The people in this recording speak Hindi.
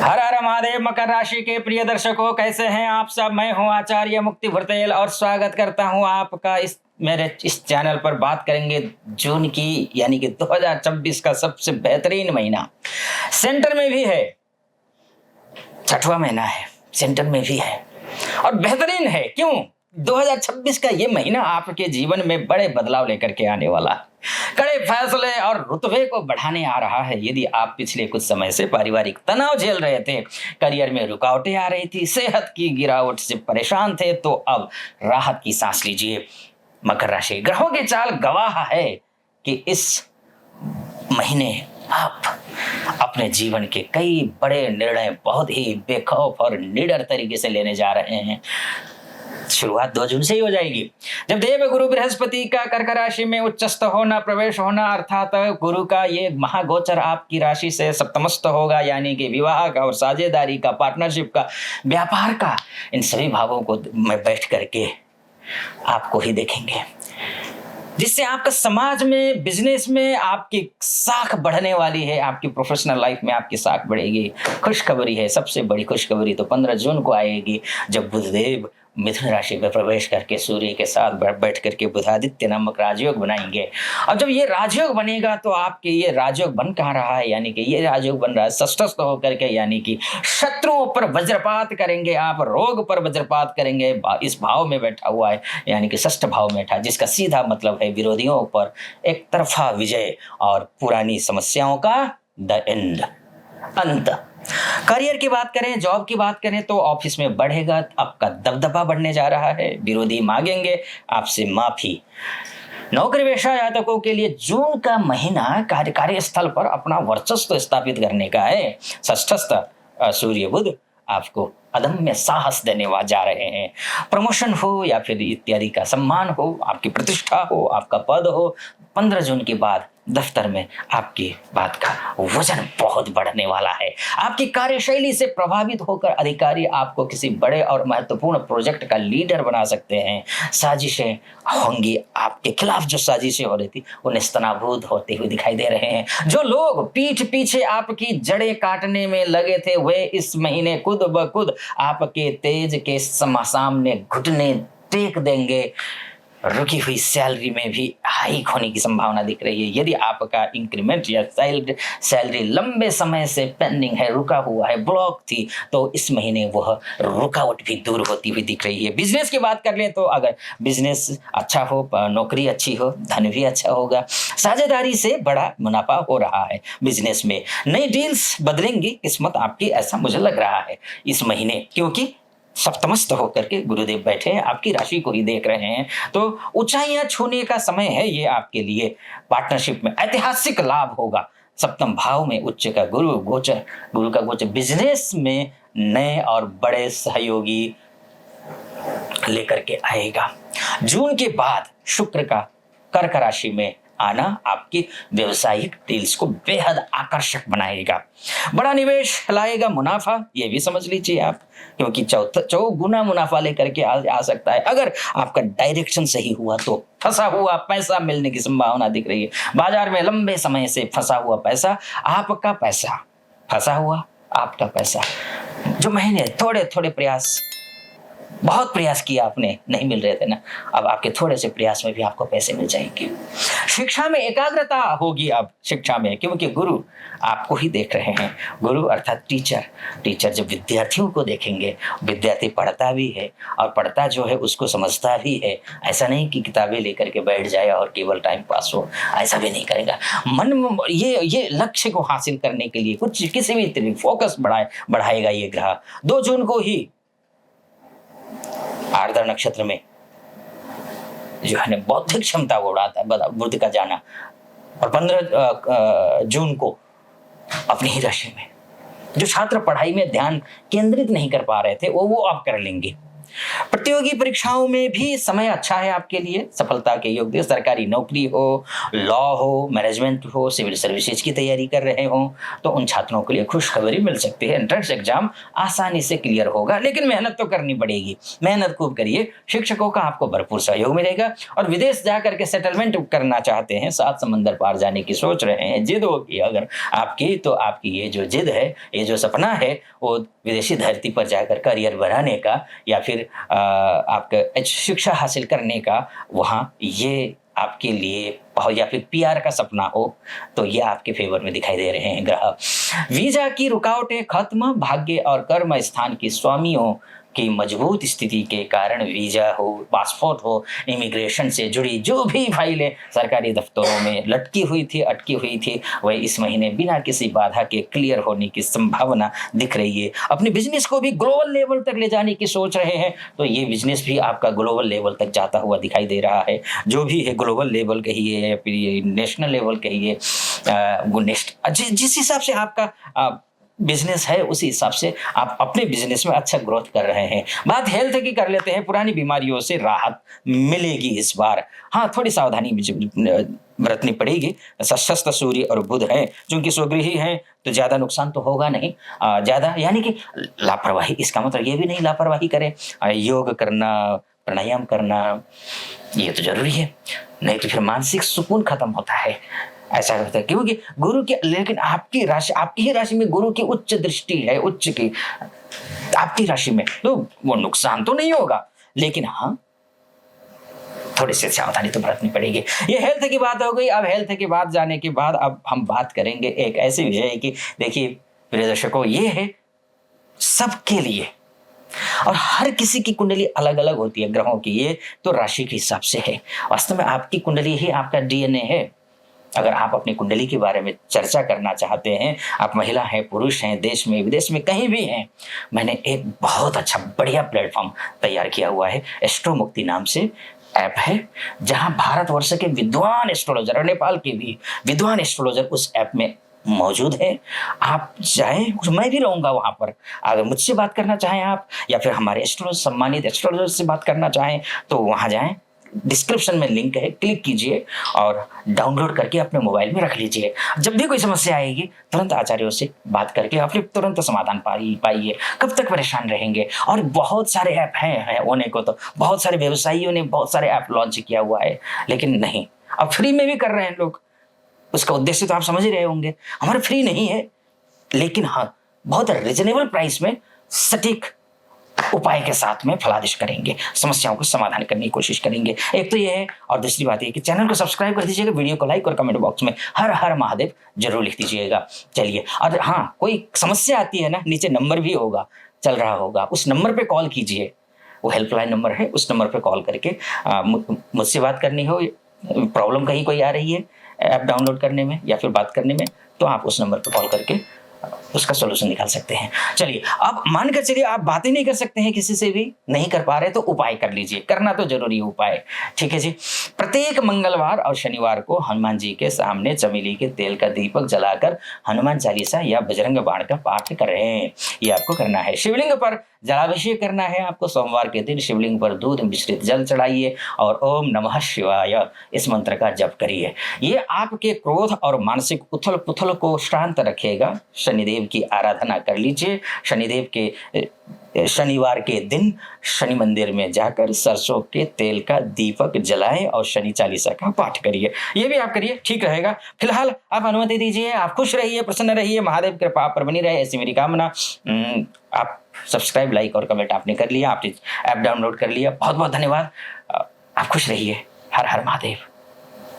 हर हर महादेव। मकर राशि के प्रिय दर्शकों, कैसे हैं आप सब? मैं हूं आचार्य मुक्ति भुरतेल और स्वागत करता हूं आपका मेरे इस चैनल पर। बात करेंगे जून की, यानी कि 2026 का सबसे बेहतरीन महीना। सेंटर में भी है, छठवां महीना है, सेंटर में भी है और बेहतरीन है। क्यों? 2026 का ये महीना आपके जीवन में बड़े बदलाव लेकर के आने वाला है। कड़े फैसले और रुतबे को बढ़ाने आ रहा है। यदि आप पिछले कुछ समय से पारिवारिक तनाव झेल रहे थे, करियर में रुकावटें आ रही थी, सेहत की गिरावट से परेशान थे, तो अब राहत की सांस लीजिए। मकर राशि, ग्रहों की चाल गवाह है कि इस महीने आप अपने जीवन के कई बड़े निर्णय बहुत ही बेखौफ और निडर तरीके से लेने जा रहे हैं। शुरुआत 2 जून से ही हो जाएगी, जब देव गुरु बृहस्पति का कर्क राशि में उच्चस्थ होना, प्रवेश होना, अर्थात गुरु का ये महागोचर आपकी राशि से सप्तमस्थ होगा, यानी कि विवाह का और साझेदारी का, पार्टनरशिप का, व्यापार का, इन सभी भावों को में बैठ करके आपको ही देखेंगे, जिससे आपका समाज में, बिजनेस में आपकी साख बढ़ने वाली है। आपकी प्रोफेशनल लाइफ में आपकी साख बढ़ेगी। खुशखबरी है, सबसे बड़ी खुशखबरी तो 15 जून को आएगी, जब बुधदेव मिथुन राशि में प्रवेश करके सूर्य के साथ बैठ करके बुधादित्य नामक राजयोग बनाएंगे। अब जब ये राजयोग बनेगा तो आपके ये राजयोग बन कहाँ रहा है, यानी कि ये राजयोग बन रहा है षष्ठस्थ होकर के, यानी कि शत्रुओं पर वज्रपात करेंगे आप, रोग पर वज्रपात करेंगे। इस भाव में बैठा हुआ है, यानी कि षष्ठ भाव में बैठा, जिसका सीधा मतलब है विरोधियों पर एक तरफा विजय और पुरानी समस्याओं का द एंड, अंत। करियर की बात करें, जॉब की बात करें, तो ऑफिस में बढ़ेगा, आपका दबदबा बढ़ने जा रहा है, विरोधी मांगेंगे आपसे माफी। नौकरी पेशा जातकों के लिए जून का महीना कार्यस्थल पर अपना वर्चस्व स्थापित करने का है। षष्ठस्थ सूर्य बुध आपको अदम्य साहस देने जा रहे हैं। प्रमोशन हो या फिर इत्यादि का सम्मान हो, आपकी प्रतिष्ठा हो, आपका पद हो, 15 जून के बाद दफ्तर में आपकी बात का वजन बहुत बढ़ने वाला है। आपकी कार्यशैली से प्रभावित होकर अधिकारी आपको किसी बड़े और महत्वपूर्ण प्रोजेक्ट का लीडर बना सकते हैं। साजिशें होंगी, आपके खिलाफ जो साजिशें हो रही थी वो नेस्तनाबूद होते हुए दिखाई दे रहे हैं। जो लोग पीठ पीछे आपकी जड़ें काटने में लगे थे, वे इस महीने खुद ब खुद आपके तेज के सामने घुटने टेक देंगे। रुकी हुई सैलरी में भी हाइक होने की संभावना दिख रही है। यदि आपका इंक्रीमेंट या सैलरी लंबे समय से पेंडिंग है, रुका हुआ है, ब्लॉक थी, तो इस महीने वह रुकावट भी दूर होती हुई दिख रही है। बिजनेस की बात कर लें तो अगर बिजनेस अच्छा हो, नौकरी अच्छी हो, धन भी अच्छा होगा। साझेदारी से बड़ा मुनाफा हो रहा है बिजनेस में। नई डील्स बदलेंगी किस्मत आपकी, ऐसा मुझे लग रहा है इस महीने, क्योंकि सप्तमस्थ होकर के गुरुदेव बैठे हैं, आपकी राशि को ही देख रहे हैं, तो ऊंचाइयां छूने का समय है ये आपके लिए। पार्टनरशिप में ऐतिहासिक लाभ होगा। सप्तम भाव में उच्च का गुरु का गोचर बिजनेस में नए और बड़े सहयोगी लेकर के आएगा। जून के बाद शुक्र का कर्क राशि में आना आपकी व्यवसायिक डील्स को बेहद आकर्षक बनाएगा। बड़ा निवेश लाएगा मुनाफा, ये भी समझ लीजिए आप, क्योंकि चौगुना मुनाफा लेकर के आ सकता है अगर आपका डायरेक्शन सही हुआ तो। फंसा हुआ पैसा मिलने की संभावना दिख रही है। बाजार में लंबे समय से फंसा हुआ पैसा, आपका पैसा, फंसा हुआ आपका पैसा, जो महीने थोड़े थोड़े प्रयास, बहुत प्रयास किया आपने, नहीं मिल रहे थे ना, अब आपके थोड़े से प्रयास में भी आपको पैसे मिल जाएंगे। शिक्षा में एकाग्रता होगी अब शिक्षा में, क्योंकि गुरु आपको ही देख रहे हैं। गुरु अर्थात टीचर जब विद्यार्थियों को देखेंगे, विद्यार्थी पढ़ता भी है और पढ़ता जो है उसको समझता भी है। ऐसा नहीं कि किताबें लेकर के बैठ जाए और केवल टाइम पास हो, ऐसा भी नहीं करेगा। मन ये लक्ष्य को हासिल करने के लिए कुछ किसी भी फोकस बढ़ाएगा ये ग्रह। 2 जून को ही आर्द्र नक्षत्र में जो है ना बौद्धिक क्षमता को उड़ाता है बुध का जाना, और 15 जून को अपनी ही राशि में जो छात्र पढ़ाई में ध्यान केंद्रित नहीं कर पा रहे थे वो अब कर लेंगे। प्रतियोगी परीक्षाओं में भी समय अच्छा है आपके लिए, सफलता के योग दिए। सरकारी नौकरी हो, लॉ हो, मैनेजमेंट हो, सिविल सर्विसेज की तैयारी कर रहे हो तो उन छात्रों के लिए खुशखबरी मिल सकती है। एंट्रेंस एग्जाम आसानी से क्लियर होगा, लेकिन मेहनत तो करनी पड़ेगी। मेहनत खूब करिए, शिक्षकों का आपको भरपूर सहयोग मिलेगा। और विदेश जाकर के सेटलमेंट करना चाहते हैं, 7 समंदर पार जाने की सोच रहे हैं, जिद होगी अगर आपकी, तो आपकी ये जो जिद है, ये जो सपना है, वो विदेशी धरती पर जाकर करियर बनाने का या फिर आपका शिक्षा हासिल करने का, वहाँ ये आपके लिए या फिर पीआर का सपना हो, तो ये आपके फेवर में दिखाई दे रहे हैं ग्रह। वीजा की रुकावटें खत्म, भाग्य और कर्म स्थान की स्वामियों की मजबूत स्थिति के कारण वीजा हो, पासपोर्ट हो, इमिग्रेशन से जुड़ी जो भी फाइलें सरकारी दफ्तरों में लटकी हुई थी, अटकी हुई थी, वह इस महीने बिना किसी बाधा के क्लियर होने की संभावना दिख रही है। अपने बिजनेस को भी ग्लोबल लेवल तक ले जाने की सोच रहे हैं, तो ये बिजनेस भी आपका ग्लोबल लेवल तक जाता हुआ दिखाई दे रहा है। जो भी है, ग्लोबल लेवल कहिए या फिर नेशनल लेवल कहिए, जिस हिसाब से आपका बिजनेस है, उसी हिसाब से आप अपने बिजनेस में अच्छा ग्रोथ कर रहे हैं। बात हेल्थ की कर लेते हैं। पुरानी बीमारियों से राहत मिलेगी इस बार। हाँ, थोड़ी सावधानी बरतनी पड़ेगी। शस्त्र सूर्य और बुध है, चूंकि स्वगृही है तो ज्यादा नुकसान तो होगा नहीं। ज्यादा यानी कि लापरवाही, इसका मतलब ये भी नहीं लापरवाही करें। योग करना, प्राणायाम करना, ये तो जरूरी है, नहीं तो फिर मानसिक सुकून खत्म होता है। ऐसा होता है क्योंकि गुरु की, लेकिन आपकी राशि, आपकी ही राशि में गुरु की उच्च दृष्टि है, उच्च की आपकी राशि में, तो वो नुकसान तो नहीं होगा, लेकिन हाँ थोड़ी सी सावधानी तो बरतनी पड़ेगी। ये हेल्थ की बात हो गई। अब हेल्थ की बात जाने के बाद अब हम बात करेंगे एक ऐसे विषय की, देखिए प्रिय दर्शकों, ये है सबके लिए और हर किसी की कुंडली अलग अलग होती है ग्रहों की, ये तो राशि के हिसाब से है। वास्तव में आपकी कुंडली ही आपका डीएनए है। अगर आप अपनी कुंडली के बारे में चर्चा करना चाहते हैं, आप महिला हैं, पुरुष हैं, देश में विदेश में कहीं भी हैं, मैंने एक बहुत अच्छा बढ़िया प्लेटफॉर्म तैयार किया हुआ है। एस्ट्रो मुक्ति नाम से ऐप है, जहां भारतवर्ष के विद्वान एस्ट्रोलॉजर और नेपाल के भी विद्वान एस्ट्रोलॉजर उस ऐप में मौजूद है। आप जाएं, मैं भी रहूंगा वहां पर। अगर मुझसे बात करना चाहें आप, या फिर हमारे एस्ट्रोलॉजर, सम्मानित एस्ट्रोलॉजर से बात करना चाहें, तो वहां जाएं, डिस्क्रिप्शन में लिंक है, क्लिक कीजिए और डाउनलोड करके अपने मोबाइल में रख लीजिए। जब भी कोई समस्या आएगी, तुरंत आचार्यों से बात करके अपने तुरंत समाधान पाइए। कब तक परेशान रहेंगे? और बहुत सारे ऐप हैं होने को, तो बहुत सारे व्यवसायियों ने बहुत सारे ऐप लॉन्च किया हुआ है, लेकिन नहीं, अब फ्री में भी कर रहे हैं लोग। उसका उद्देश्य तो आप समझ ही रहे होंगे। हमारे फ्री नहीं है, लेकिन हाँ बहुत रिजनेबल प्राइस में सटीक उपाय के साथ में फलादिश करेंगे, समस्याओं को समाधान करने की कोशिश करेंगे। एक तो ये है, और दूसरी बात ये कि चैनल को सब्सक्राइब कर दीजिएगा, वीडियो को लाइक और कमेंट बॉक्स में हर हर महादेव जरूर लिख दीजिएगा। चलिए, और हाँ, कोई समस्या आती है ना, नीचे नंबर भी होगा, चल रहा होगा, उस नंबर पे कॉल कीजिए। वो हेल्पलाइन नंबर है, उस नंबर पे कॉल करके मुझसे बात करनी हो, प्रॉब्लम कहीं कोई आ रही है ऐप डाउनलोड करने में या फिर बात करने में, तो आप उस नंबर पर कॉल करके उसका सॉल्यूशन निकाल सकते हैं। चलिए, अब मानकर चलिए आप बातें नहीं कर सकते हैं, किसी से भी नहीं कर पा रहे, तो उपाय कर लीजिए। करना तो जरूरी है उपाय, ठीक है जी। प्रत्येक मंगलवार और शनिवार को हनुमान जी के सामने चमेली के तेल का दीपक जलाकर हनुमान चालीसा या बजरंग बाण का पाठ करें, ये आपको करना है। शिवलिंग पर जलाभिषेक करना है आपको। सोमवार के दिन शिवलिंग पर दूध मिश्रित जल चढ़ाइए और ओम नमः शिवाय इस मंत्र का जप करिए। ये आपके क्रोध और मानसिक उथल पुथल को शांत रखेगा। शनिदेव की आराधना कर लीजिए। शनिदेव के शनिवार के दिन शनि मंदिर में जाकर सरसों के तेल का दीपक जलाएं और शनि चालीसा का पाठ करिए। ये भी आप करिए, ठीक रहेगा। फिलहाल आप अनुमति दीजिए, आप खुश रहिए, प्रसन्न रहिए, महादेव कृपा आप पर बनी रहे, ऐसी मेरी कामना। आप सब्सक्राइब, लाइक और कमेंट आपने कर लिया, आपने ऐप डाउनलोड कर लिया, बहुत बहुत धन्यवाद। आप खुश रहिए। हर हर महादेव।